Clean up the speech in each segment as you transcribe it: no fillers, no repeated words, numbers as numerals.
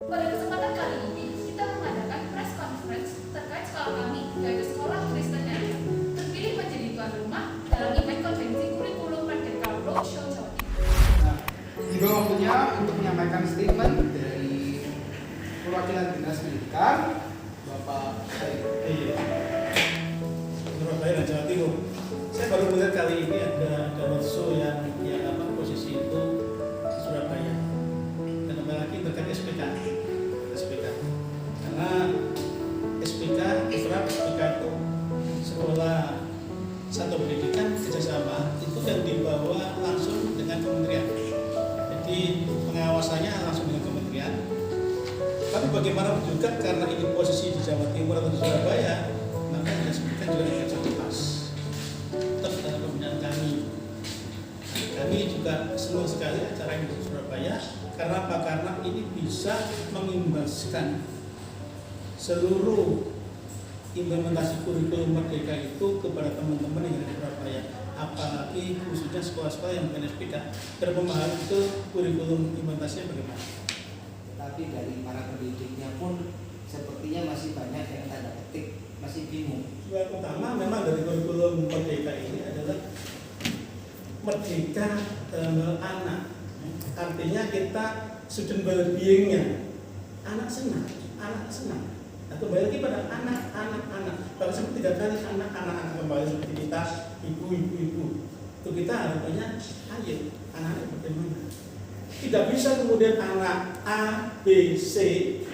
Pada kesempatan kali ini, kita mengadakan press conference terkait sekolah kami, yaitu Sekolah Kristen Elia, terpilih menjadi tuan rumah dalam event konvensi kurikulum Merdeka Roadshow Jawa Timur. Nah, tiba waktunya untuk menyampaikan statement dari perwakilan Dinas Pendidikan, Bapak Surabaya dan Jawa Timur. Saya baru melihat kali ini ada roadshow yang posisi itu di Surabaya. Dan apalagi terkait SPK. Karena SPK itu sekolah satu pendidikan kerjasama itu yang dibawa langsung dengan kementerian. Jadi pengawasannya langsung dengan kementerian. Tapi bagaimana juga karena ini posisi di Jawa Timur atau di Surabaya, maka Dinas Pendidikan juga dikerja keras. Tetap dalam pembinaan kami. Kami juga senang sekali acara ini di Surabaya. Karena apa? Karena ini bisa mengimbaskan seluruh implementasi kurikulum Merdeka itu kepada teman-teman yang ada di Surabaya. Apalagi khususnya sekolah-sekolah yang bukan SPK. Berpemahaman itu kurikulum implementasinya bagaimana? Tapi dari para pendidiknya pun sepertinya masih banyak yang tanda petik, masih bingung. Yang utama memang dari kurikulum Merdeka ini adalah Merdeka dalam anak. Artinya kita student well-being-nya anak senang. Atau kembali lagi pada anak. Pada seperti 3 kali anak kembali seperti kita, ibu. Itu kita harapannya, ayo anak-anak bagaimana? Tidak bisa kemudian anak A, B, C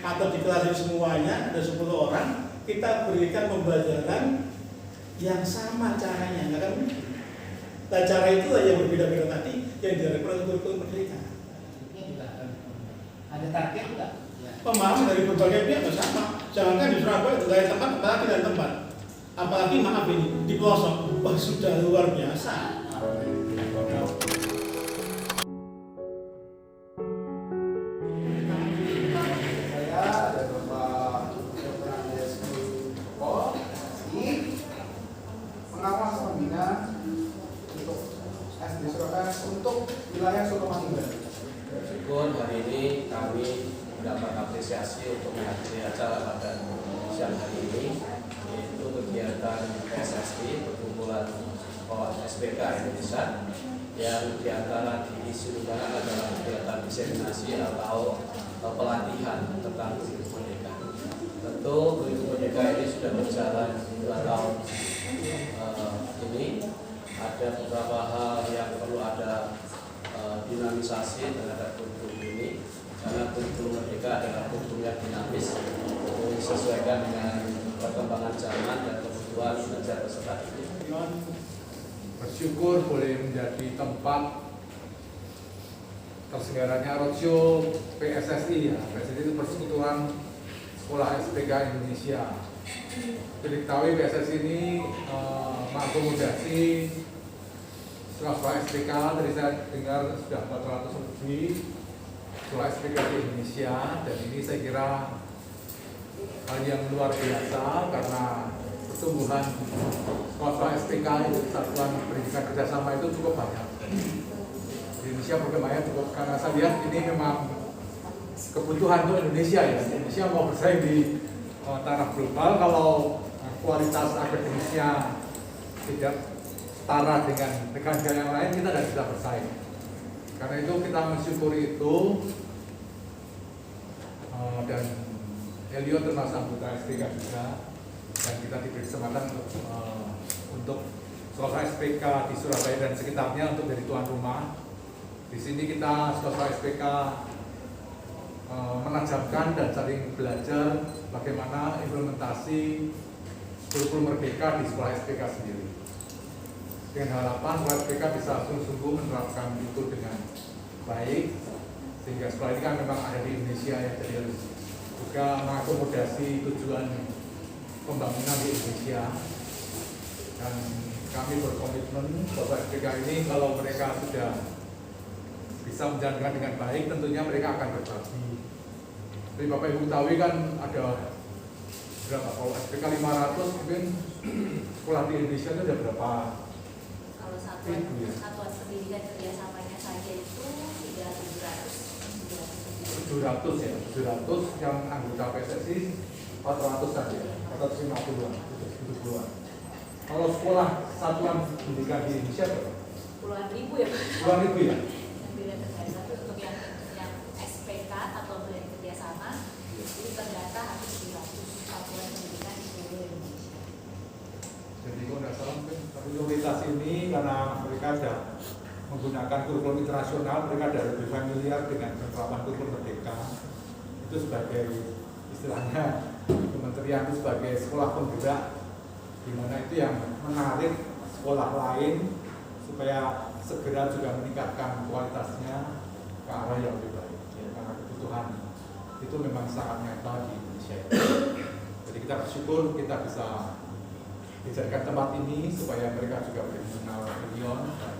atau di kelas ini semuanya ada 10 orang kita berikan pembelajaran yang sama caranya, nggak kan? Nah, cara itulah yang berbeda-beda tadi yang diharapkan oleh kurikulum Merdeka. Ada target enggak? Pemahaman dari berbagai pihak bersama. Jangankan di Surabaya, di lain tempat, apalagi dari tempat. Apalagi maaf ini di pelosok, wah sudah luar biasa. untuk wilayah Sukamantunggal. Meskipun hari ini kami mendapat apresiasi untuk menghadiri acara pada siang hari ini, yaitu kegiatan PSSI Perkumpulan Sekolah SPK Indonesia, yang diantara diisi undangan adalah kegiatan diseminasi atau pelatihan tentang kurikulum Merdeka. Tentu kurikulum Merdeka ini sudah berjalan 2 tahun ini. Ada beberapa hal yang perlu ada dinamisasi terhadap kurikulum ini, karena kurikulum Merdeka adalah kurikulum yang dinamis, disesuaikan dengan perkembangan zaman dan kebutuhan belajar peserta didik. Bersyukur boleh menjadi tempat terselenggaranya roadshow PSSI. PSSI itu Persekutuan Sekolah SPK Indonesia. Diketahui PSSI ini mengakomodasi sekolah SPK. Tadi saya dengar sudah 400 lebih sekolah SPK di Indonesia, dan ini saya kira hal yang luar biasa karena pertumbuhan sekolah SPK itu, satuan pendidikan kerjasama itu cukup banyak. Di Indonesia perkembangannya cukup, karena saya lihat ini memang kebutuhan untuk Indonesia ya. Indonesia mau bersaing di taraf global, kalau kualitas akademisnya tidak setara dengan negara-negara yang lain, kita tidak bisa bersaing. Karena itu kita mensyukuri itu, dan Elio termasuk anggota SPK juga, dan kita diberi kesempatan untuk sekolah SPK di Surabaya dan sekitarnya untuk jadi tuan rumah. Di sini kita sekolah SPK menajamkan dan saling belajar bagaimana implementasi kurikulum Merdeka di sekolah SPK sendiri. Dengan harapan sekolah SPK bisa sungguh-sungguh menerapkan itu dengan baik, sehingga sekolah ini kan memang ada di Indonesia ya, jadi harus juga mengakomodasi tujuan pembangunan di Indonesia. Dan kami berkomitmen bahwa SPK ini kalau mereka sudah bisa menjalankan dengan baik, tentunya mereka akan berbagi. Jadi Bapak Ibu ketahui kan ada berapa, kalau SPK 500 mungkin sekolah di Indonesia itu ada berapa? Kalau satuan pendidikan kerjasamanya saja itu 3.700. 700 ya, 700 yang anggota PSSI 400-an ya, 450-an, 70-an. Kalau sekolah satuan pendidikan di Indonesia berapa? Puluhan ribu ya Pak. Puluhan ribu ya? Yang tidak terdata, tapi untuk yang SPK atau yang kerjasama itu terdata hampir 700 satuan pendidikan di seluruh Indonesia. Jadi kalau nggak salah mungkin prioritas ini karena mereka sudah menggunakan kurikulum internasional, mereka sudah lebih familiar dengan penerapan kurikulum merdeka. Itu sebagai istilahnya kementerian itu sebagai sekolah penggerak, di mana itu yang menarik sekolah lain supaya segera juga meningkatkan kualitasnya ke arah yang lebih baik. Ya, karena kebutuhan itu memang sangat nyata di Indonesia. Jadi kita bersyukur kita bisa dijadikan tempat ini supaya mereka juga boleh mengenal Rion dan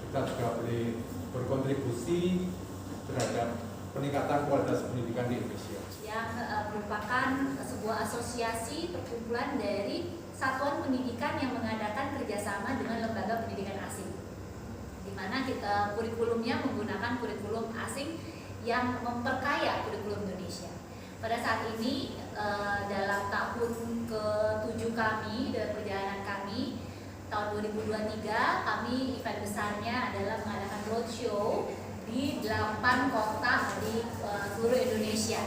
kita juga boleh berkontribusi terhadap peningkatan kualitas pendidikan di Indonesia. Yang merupakan sebuah asosiasi perkumpulan dari satuan pendidikan yang mengadakan kerjasama dengan lembaga pendidikan asing, di mana kita kurikulumnya menggunakan kurikulum asing yang memperkaya kurikulum Indonesia. Pada saat ini dalam tahun ke-7 kami dalam perjalanan kami tahun 2023, kami event besarnya adalah mengadakan roadshow di 8 kota di seluruh Indonesia.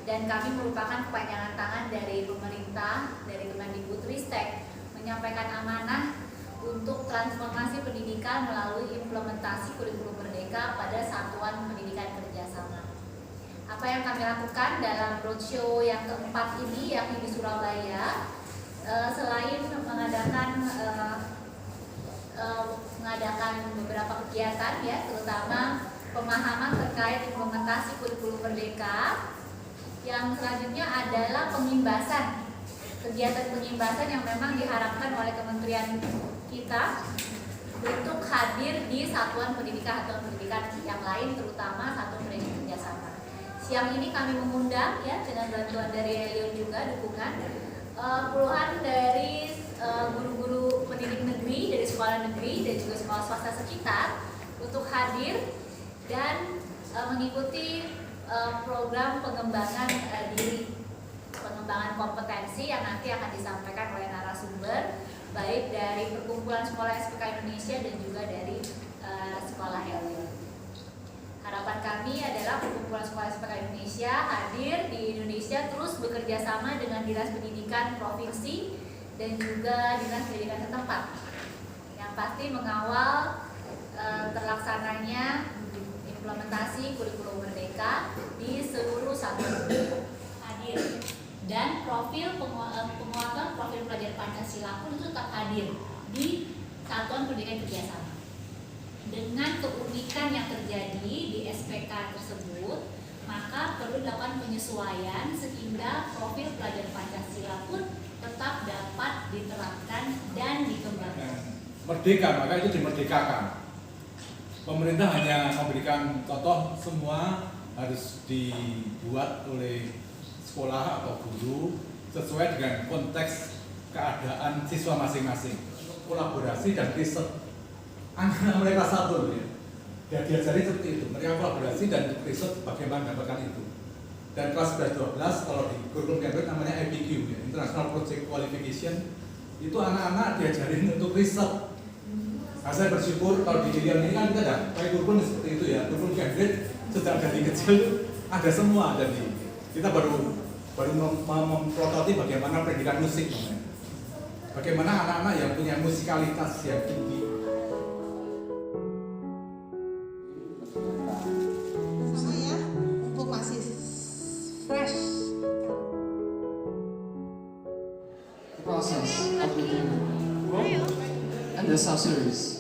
Dan kami merupakan kepanjangan tangan dari pemerintah, dari Kemendikbudristek, menyampaikan amanah untuk transformasi pendidikan melalui implementasi kurikulum merdeka pada satuan pendidikan kerjasama. Apa yang kami lakukan dalam roadshow yang keempat ini, yakni di Surabaya, selain mengadakan beberapa kegiatan ya, terutama pemahaman terkait implementasi kurikulum merdeka. Yang selanjutnya adalah pengimbasan, kegiatan pengimbasan yang memang diharapkan oleh kementerian kita untuk hadir di satuan pendidikan atau pendidikan yang lain, terutama satuan pendidikan kerjasama. Siang ini kami mengundang ya dengan bantuan dari Elion juga dukungan puluhan dari guru-guru pendidik negeri dari sekolah negeri dan juga sekolah swasta sekitar untuk hadir dan mengikuti program pengembangan diri, pengembangan kompetensi yang nanti akan disampaikan oleh narasumber baik dari perkumpulan sekolah SPK Indonesia dan juga dari sekolah Elion. Harapan kami adalah perkumpulan sekolah SPK Indonesia hadir di Indonesia terus bekerja sama dengan Dinas Pendidikan Provinsi dan juga Dinas Pendidikan setempat yang pasti mengawal terlaksananya implementasi kurikulum merdeka di seluruh satuan hadir, dan profil penguatan profil pelajar Pancasila pun tetap hadir di satuan pendidikan kerjasama. Dengan keunikan yang terjadi di SPK tersebut, maka perlu dilakukan penyesuaian sehingga profil pelajar Pancasila pun tetap dapat diterapkan dan dikembangkan. Merdeka, maka itu dimerdekakan. Pemerintah hanya memberikan contoh, semua harus dibuat oleh sekolah atau guru sesuai dengan konteks keadaan siswa masing-masing. Kolaborasi dan riset. Anak mereka satu ya. Dan diajari seperti itu. Mereka kolaborasi dan riset bagaimana mendapatkan itu. Dan kelas 12 kalau di kurikulum Cambridge namanya IPQ ya, International Project Qualification. Itu anak-anak diajarin untuk riset. Nah, saya bersyukur kalau di Ilion ini kan kita ada kurikulum seperti itu ya. Kurikulum Cambridge sejak dari kecil ada semua, jadi kita baru memprototip bagaimana pendidikan musik namanya. Bagaimana anak-anak yang punya musikalitas yang tinggi. Saya mumpung masih fresh. The process of the and the sorceries.